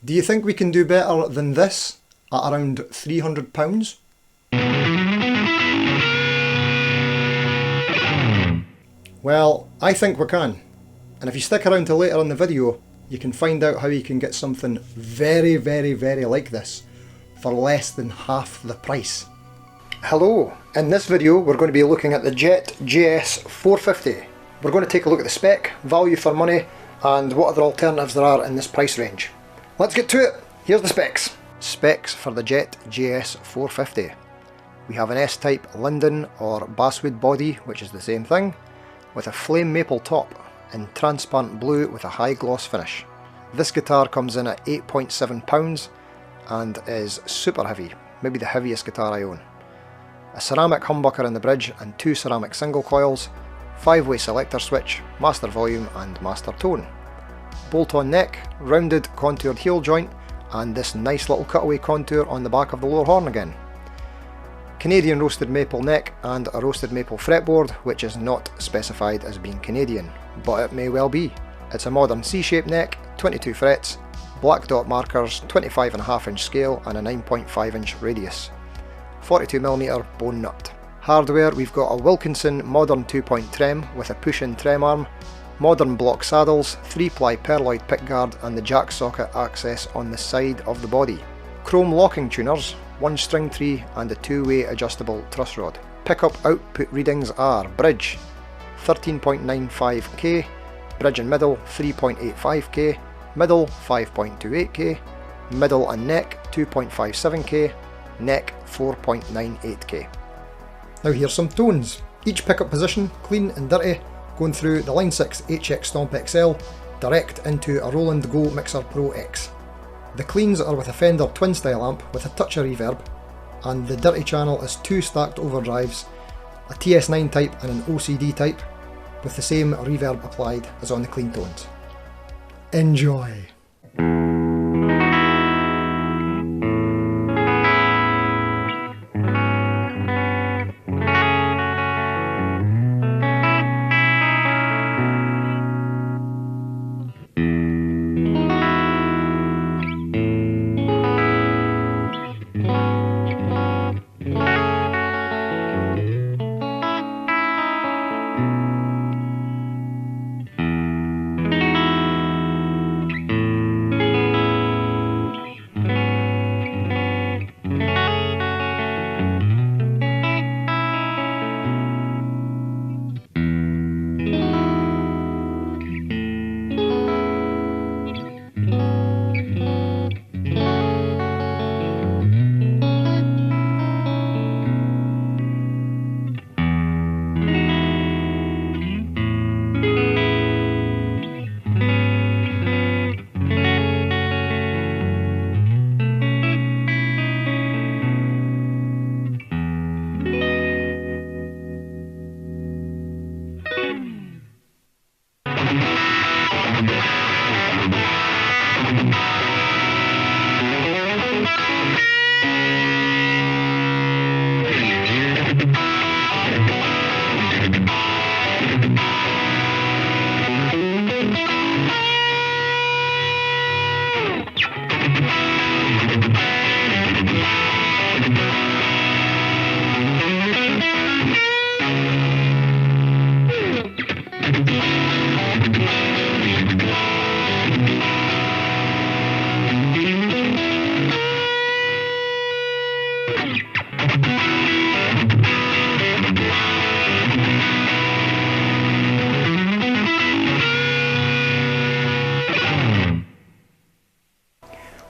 Do you think we can do better than this at around £300? Well, I think we can. And if you stick around till later in the video, you can find out how you can get something very like this for less than half the price. Hello, in this video we're going to be looking at the Jet GS450. We're going to take a look at the spec, value for money, and what other alternatives there are in this price range. Let's get to it. Here's the specs. Specs for the Jet GS450. We have an S-type linden or basswood body, which is the same thing, with a flame maple top in transparent blue with a high gloss finish. This guitar comes in at 8.7 pounds and is super heavy, maybe the heaviest guitar I own. A ceramic humbucker in the bridge and 2 ceramic single coils, 5-way selector switch, master volume and master tone. Bolt-on neck, rounded contoured heel joint, and this nice little cutaway contour on the back of the lower horn again. Canadian roasted maple neck and a roasted maple fretboard, which is not specified as being Canadian, but it may well be. It's a modern C-shaped neck, 22 frets, black dot markers, 25.5 inch scale and a 9.5 inch radius. 42mm bone nut. Hardware, we've got a Wilkinson modern 2-point trem with a push-in trem arm, modern block saddles, 3-ply perloid pickguard and the jack socket access on the side of the body. Chrome locking tuners, 1 string tree and a 2-way adjustable truss rod. Pickup output readings are bridge 13.95k, bridge and middle 3.85k, middle 5.28k, middle and neck 2.57k, neck 4.98k. Now here's some tones. Each pickup position, clean and dirty, going through the Line 6 HX Stomp XL, direct into a Roland Go Mixer Pro X. The cleans are with a Fender twin style amp with a touch of reverb, and the dirty channel is 2 stacked overdrives, a TS9 type and an OCD type, with the same reverb applied as on the clean tones. Enjoy!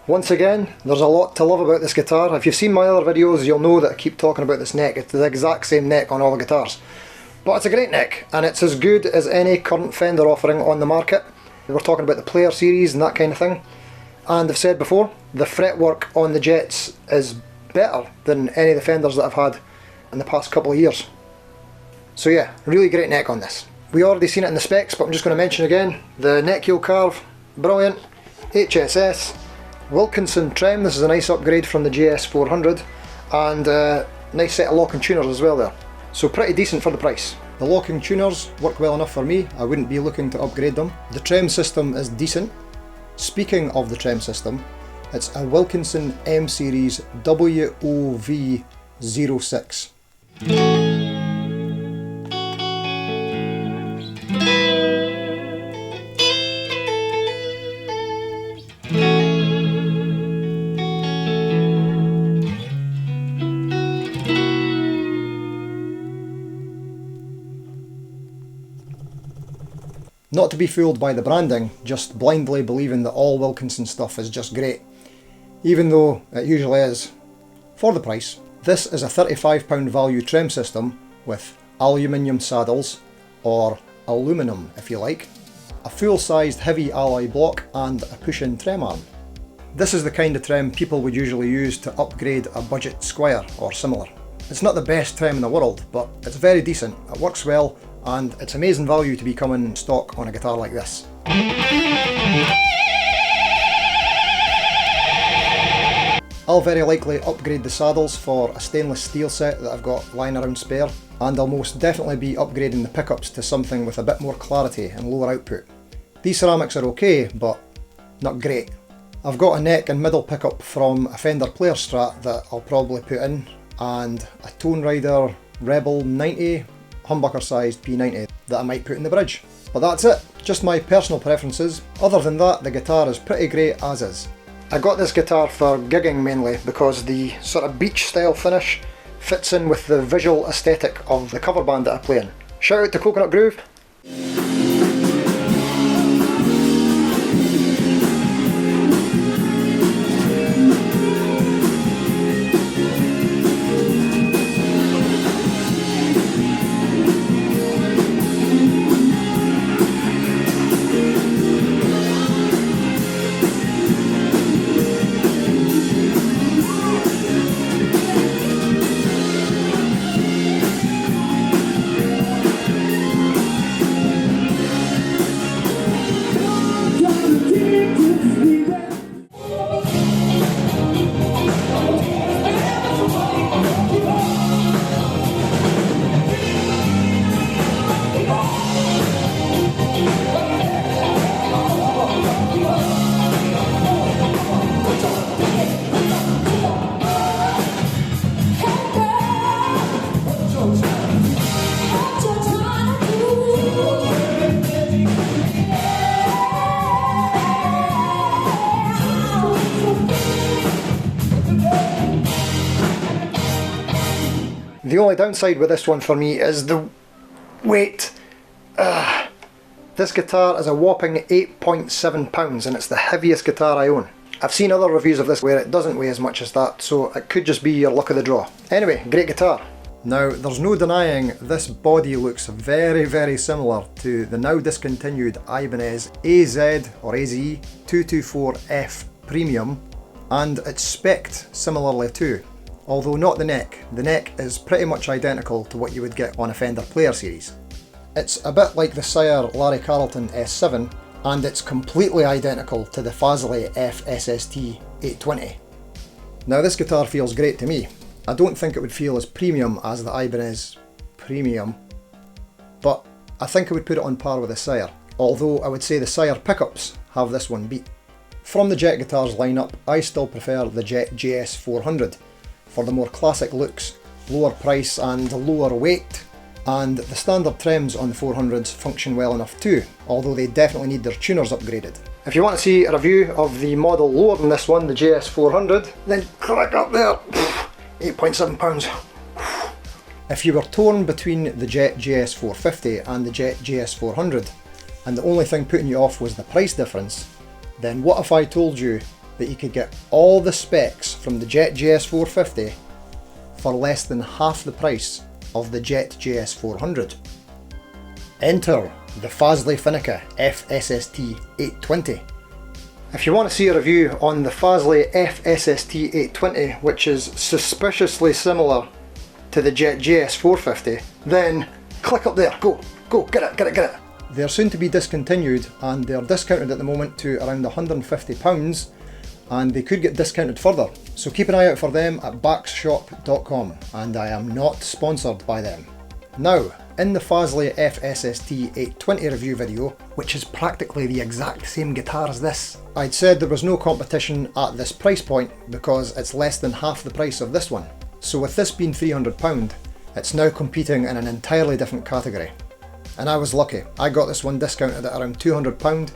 Once again, there's a lot to love about this guitar. If you've seen my other videos, you'll know that I keep talking about this neck. It's the exact same neck on all the guitars. But it's a great neck, and it's as good as any current Fender offering on the market. We're talking about the Player series and that kind of thing. And I've said before, the fretwork on the Jets is better than any of the Fenders that I've had in the past couple of years. So yeah, really great neck on this. We already seen it in the specs, but I'm just going to mention again, the neck heel carve, brilliant, HSS, Wilkinson trem, this is a nice upgrade from the GS400, and a nice set of locking tuners as well there. So pretty decent for the price. The locking tuners work well enough for me, I wouldn't be looking to upgrade them. The trem system is decent. Speaking of the trem system, It's a Wilkinson M Series WOV06. Not to be fooled by the branding, just blindly believing that all Wilkinson stuff is just great, even though it usually is, for the price. This is a £35 value trem system with aluminium saddles, or aluminum if you like, a full-sized heavy alloy block and a push-in trem arm. This is the kind of trem people would usually use to upgrade a budget Squire or similar. It's not the best trem in the world, but it's very decent, it works well, and it's amazing value to be coming stock on a guitar like this. I'll very likely upgrade the saddles for a stainless steel set that I've got lying around spare, and I'll most definitely be upgrading the pickups to something with a bit more clarity and lower output. These ceramics are okay, but not great. I've got a neck and middle pickup from a Fender Player Strat that I'll probably put in, and a Tone Rider Rebel 90 humbucker sized P90 that I might put in the bridge. But that's it, just my personal preferences. Other than that, the guitar is pretty great as is. I got this guitar for gigging mainly because the sort of beach style finish fits in with the visual aesthetic of the cover band that I play in. Shout out to Coconut Groove. The only downside with this one for me is the weight. This guitar is a whopping 8.7 pounds and it's the heaviest guitar I own. I've seen other reviews of this where it doesn't weigh as much as that, so it could just be your luck of the draw. Anyway, great guitar. Now, there's no denying this body looks very similar to the now discontinued Ibanez AZ or AZ 224F Premium, and it's spec'd similarly too. Although not the neck. The neck is pretty much identical to what you would get on a Fender Player Series. It's a bit like the Sire Larry Carlton S7, and it's completely identical to the Fazley FSST 820. Now this guitar feels great to me. I don't think it would feel as premium as the Ibanez Premium, but I think I would put it on par with the Sire, although I would say the Sire pickups have this one beat. From the Jet guitars lineup, I still prefer the Jet GS400 for the more classic looks, lower price and lower weight, and the standard trems on the 400s function well enough too, although they definitely need their tuners upgraded. If you want to see a review of the model lower than this one, the GS400, then click up there. 8.7 pounds. If you were torn between the Jet GS450 and the Jet GS400, and the only thing putting you off was the price difference, then what if I told you that you could get all the specs from the Jet GS450 for less than half the price of the Jet GS400? Enter the Fazley Phynica FSST 820. If you want to see a review on the Fazley FSST 820, which is suspiciously similar to the Jet GS450, then click up there, go, get it. They're soon to be discontinued and they're discounted at the moment to around £150, and they could get discounted further, so keep an eye out for them at baxshop.com, and I am not sponsored by them. Now, in the Fazley FSST 820 review video, which is practically the exact same guitar as this, I'd said there was no competition at this price point because it's less than half the price of this one. So with this being £300, it's now competing in an entirely different category. And I was lucky, I got this one discounted at around £200,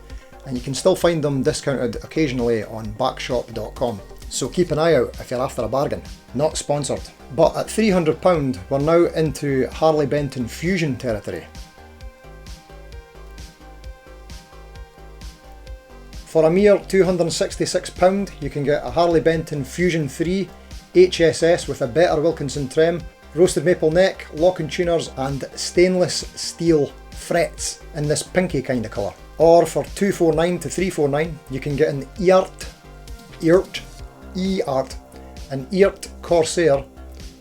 and you can still find them discounted occasionally on backshop.com. So keep an eye out if you're after a bargain. Not sponsored. But at £300 we're now into Harley Benton Fusion territory. For a mere £266 you can get a Harley Benton Fusion 3 HSS with a better Wilkinson trem, roasted maple neck, lock and tuners and stainless steel frets in this pinky kind of colour. Or for £249 to £349 you can get an an Eart Corsair,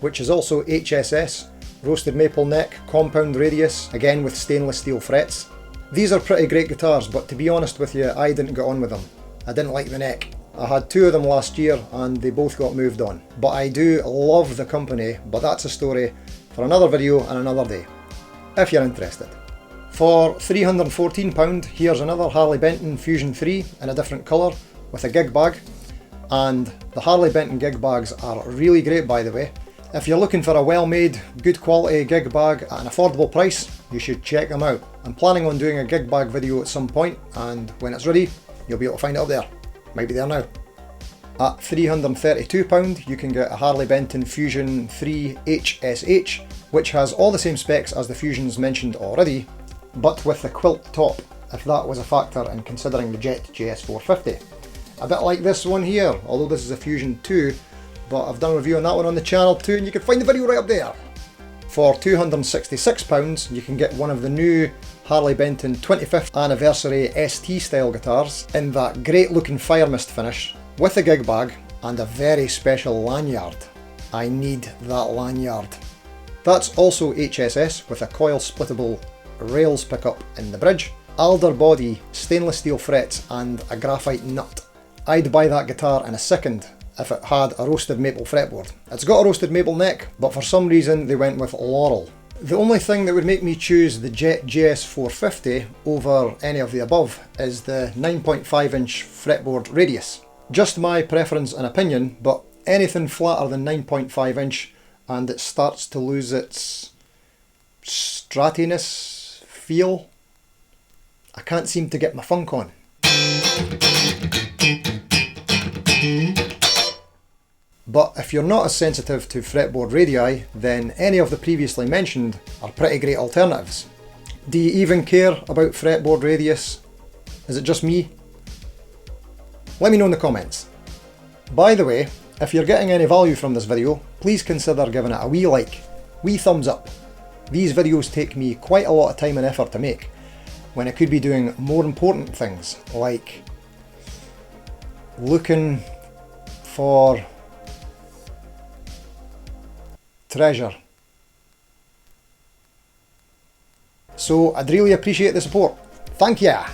which is also HSS, roasted maple neck, compound radius, again with stainless steel frets. These are pretty great guitars, but to be honest with you, I didn't get on with them. I didn't like the neck. I had two of them last year and they both got moved on. But I do love the company, but that's a story for another video and another day, if you're interested. For £314, here's another Harley Benton Fusion 3 in a different colour with a gig bag. And the Harley Benton gig bags are really great, by the way. If you're looking for a well-made, good quality gig bag at an affordable price, you should check them out. I'm planning on doing a gig bag video at some point, and when it's ready, you'll be able to find it up there. Might be there now. At £332 you can get a Harley Benton Fusion 3 HSH, which has all the same specs as the Fusions mentioned already, but with the quilt top, if that was a factor in considering the Jet JS450. A bit like this one here, although this is a Fusion 2, but I've done a review on that one on the channel too, and you can find the video right up there. For £266 you can get one of the new Harley Benton 25th anniversary ST style guitars in that great looking fire mist finish, with a gig bag and a very special lanyard. I need that lanyard. That's also HSS with a coil splittable rails pickup in the bridge, alder body, stainless steel frets and a graphite nut. I'd buy that guitar in a second if it had a roasted maple fretboard. It's got a roasted maple neck, but for some reason they went with laurel. The only thing that would make me choose the Jet JS450 over any of the above is the 9.5 inch fretboard radius. Just my preference and opinion, but anything flatter than 9.5 inch and it starts to lose its stratiness feel. I can't seem to get my funk on. But if you're not as sensitive to fretboard radii, then any of the previously mentioned are pretty great alternatives. Do you even care about fretboard radius? Is it just me? Let me know in the comments. By the way, if you're getting any value from this video, please consider giving it a wee like, wee thumbs up. These videos take me quite a lot of time and effort to make, when I could be doing more important things, like looking for treasure. So I'd really appreciate the support. Thank ya!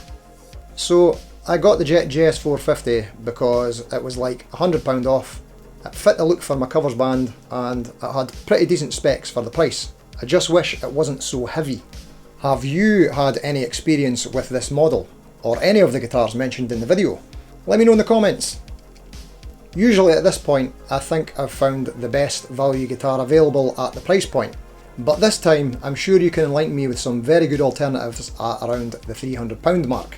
So I got the Jet JS450 because it was like £100 off. It fit the look for my covers band and it had pretty decent specs for the price. I just wish it wasn't so heavy. Have you had any experience with this model or any of the guitars mentioned in the video? Let me know in the comments. Usually at this point I think I've found the best value guitar available at the price point, but this time I'm sure you can enlighten me with some very good alternatives at around the £300 mark.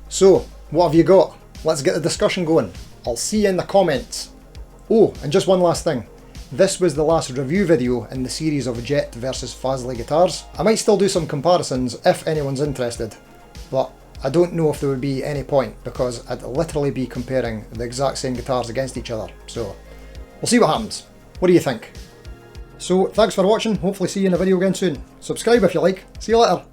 So what have you got? Let's get the discussion going. I'll see you in the comments. Oh, and just one last thing. This was the last review video in the series of Jet versus Fazley guitars. I might still do some comparisons if anyone's interested, but I don't know if there would be any point because I'd literally be comparing the exact same guitars against each other. So we'll see what happens. What do you think? So thanks for watching, hopefully see you in a video again soon. Subscribe if you like. See you later.